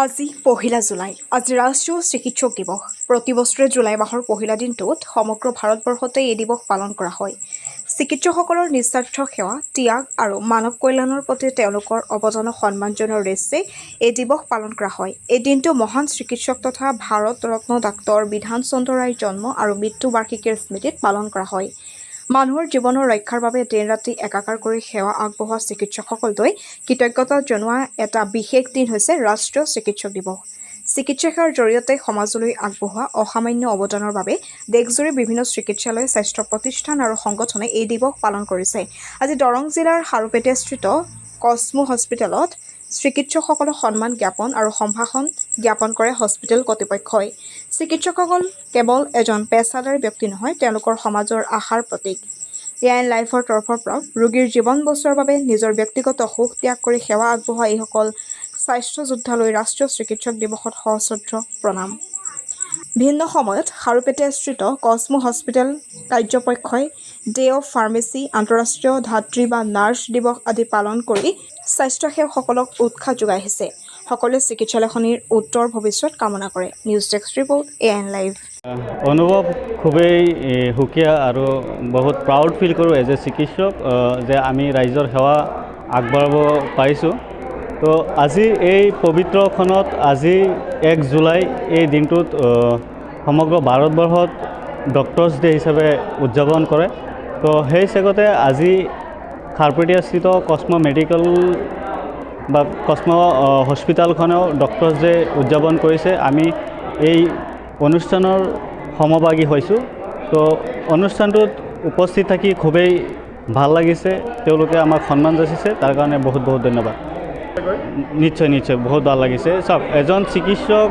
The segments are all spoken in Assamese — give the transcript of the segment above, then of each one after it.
আজি 1 জুলাই। আজি ৰাষ্ট্ৰীয় চিকিৎসক দিৱস। প্ৰতি বছৰে জুলাই মাহৰ পহিলা দিনটোত সমগ্ৰ ভাৰতবৰ্ষতে এই দিৱস পালন কৰা হয়। চিকিৎসকসকলৰ নিস্বাৰ্থ সেৱা, ত্যাগ আৰু মানৱ কল্যাণৰ প্ৰতি তেওঁলোকৰ অৱদানক সন্মান জনোৱাৰ উদ্দেশ্যে এই দিৱস পালন কৰা হয়। এই দিনটো মহান চিকিৎসক তথা ভাৰত ৰত্ন ডাক্তৰ বিধান চন্দ্ৰ ৰায়ৰ জন্ম আৰু মৃত্যু বাৰ্ষিকীৰ স্মৃতিত পালন কৰা হয়। মানুহৰ জীৱনৰ ৰক্ষাৰ বাবে দিন-ৰাতি একাকাৰ কৰি সেৱা আগবঢ়োৱা চিকিৎসকসকললৈ কৃতজ্ঞতা জনোৱা এটা বিশেষ দিন হৈছে ৰাষ্ট্ৰীয় চিকিৎসক দিৱস। চিকিৎসা সেৱাৰ জৰিয়তে সমাজলৈ আগবঢ়োৱা অসামান্য অৱদানৰ বাবে দেশজুৰি বিভিন্ন চিকিৎসালয়, স্বাস্থ্য প্ৰতিষ্ঠান আৰু সংগঠনে এই দিৱস পালন কৰিছে। আজি দৰং জিলাৰ খাৰুপেটীয়াস্থিত কসমো হস্পিটেলত চিকিৎসকসকলক সন্মান জ্ঞাপন আৰু সম্ভাষণ জ্ঞাপন কৰে হস্পিটেল কৰ্তৃপক্ষই। চিকিৎসকসকল কেৱল এজন পেছাদাৰী ব্যক্তি নহয়, তেওঁলোকৰ সমাজৰ আশাৰ প্ৰতীক। এআইএন লাইভৰ তৰফৰ পৰা ৰোগীৰ জীৱন বচোৱাৰ বাবে নিজৰ ব্যক্তিগত সুখ ত্যাগ কৰি সেৱা আগবঢ়োৱা এইসকল স্বাস্থ্য যোদ্ধালৈ ৰাষ্ট্ৰীয় চিকিৎসক দিৱসত সশ্ৰদ্ধ প্ৰণাম। ভিন্ন সময়ত খাৰুপেটীয়াস্থিত কসমো হস্পিটেল কাৰ্যপক্ষই ডে অৱ ফাৰ্মেচী, আন্তঃৰাষ্ট্ৰীয় ধাত্ৰী বা নাৰ্ছ দিৱস আদি পালন কৰি স্বাস্থ্যসেৱকসকলক উৎসাহ যোগাই আহিছে। সকলোৱে চিকিৎসালয়খনিৰ উত্তৰ ভৱিষ্যত কামনা কৰে। News desk report, AIN live. অনুভৱ খুবেই সুকীয়া আৰু বহুত প্ৰাউড ফিল কৰোঁ এজ এ চিকিৎসক যে আমি ৰাইজৰ সেৱা আগবঢ়াব পাৰিছোঁ। তো আজি এই পবিত্ৰখনত আজি 1 জুলাই এই দিনটোত সমগ্ৰ ভাৰতবৰ্ষত ডক্টৰ্ছ ডে হিচাপে উদযাপন কৰে। তো সেই হিচাপতে আজি খাৰুপেটীয়াস্থিত কসমো মেডিকেল বা কসমো হস্পিটেলখনেও ডক্টৰ্ছ ডে উদযাপন কৰিছে। আমি এই অনুষ্ঠানৰ সমভাগী হৈছোঁ। তো অনুষ্ঠানটোত উপস্থিত থাকি খুবেই ভাল লাগিছে, তেওঁলোকে আমাক সন্মান যাচিছে, তাৰ কাৰণে বহুত বহুত ধন্যবাদ। নিশ্চয় নিশ্চয় বহুত ভাল লাগিছে। চাওক, এজন চিকিৎসক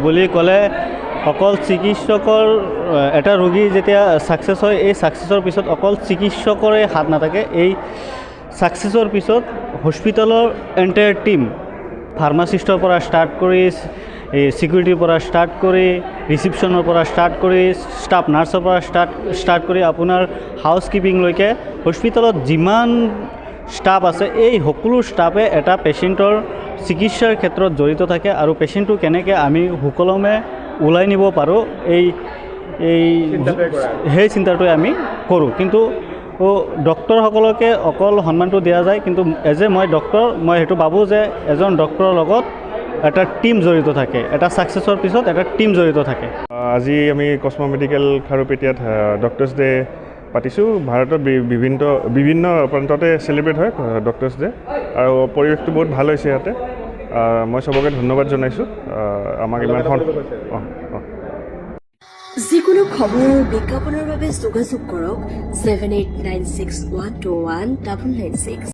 বুলি ক'লে অকল চিকিৎসকৰ এটা ৰোগী যেতিয়া ছাকচেছ হয়, এই ছাকচেছৰ পিছত অকল চিকিৎসকৰে হাত নাথাকে। এই ছাকচেছৰ পিছত হস্পিটেলৰ এণ্টায়াৰ টীম, ফাৰ্মাচিষ্টৰ পৰা ষ্টাৰ্ট কৰি এই ছিকিউৰিটিৰ পৰা ষ্টাৰ্ট কৰি ৰিচিপশ্যনৰ পৰা ষ্টাৰ্ট কৰি ষ্টাফ নাৰ্ছৰ পৰা ষ্টাৰ্ট কৰি আপোনাৰ হাউচ কিপিংলৈকে হস্পিটেলত যিমান ষ্টাফ আছে, এই সকলো ষ্টাফে এটা পেচেণ্টৰ চিকিৎসাৰ ক্ষেত্ৰত জড়িত থাকে আৰু পেচেণ্টটো কেনেকৈ আমি সুকলমে ওলাই নিব পাৰোঁ সেই চিন্তাটোৱে আমি কৰোঁ। কিন্তু ডক্টৰসকলকে অকল সন্মানটো দিয়া যায়, কিন্তু এজ এ মই ডক্টৰ, মই সেইটো ভাবোঁ যে এজন ডক্টৰৰ লগত এটা টীম জড়িত থাকে, এটা ছাকচেছৰ পিছত এটা টীম জড়িত থাকে। আজি আমি কসমো মেডিকেল খাৰুপেটীয়াত ডক্টৰ্ছ ডে পাতিছোঁ। ভাৰতৰ বিভিন্ন প্ৰান্ততে চেলিব্ৰেট হয় ডক্টৰ্ছ ডে, আৰু পৰিৱেশটো বহুত ভাল হৈছে ইয়াতে। মই চবকে ধন্যবাদ জনাইছোঁ আমাক ইমানখন। যিকোনো খবৰ আৰু বিজ্ঞাপনৰ বাবে যোগাযোগ কৰক 7896121996।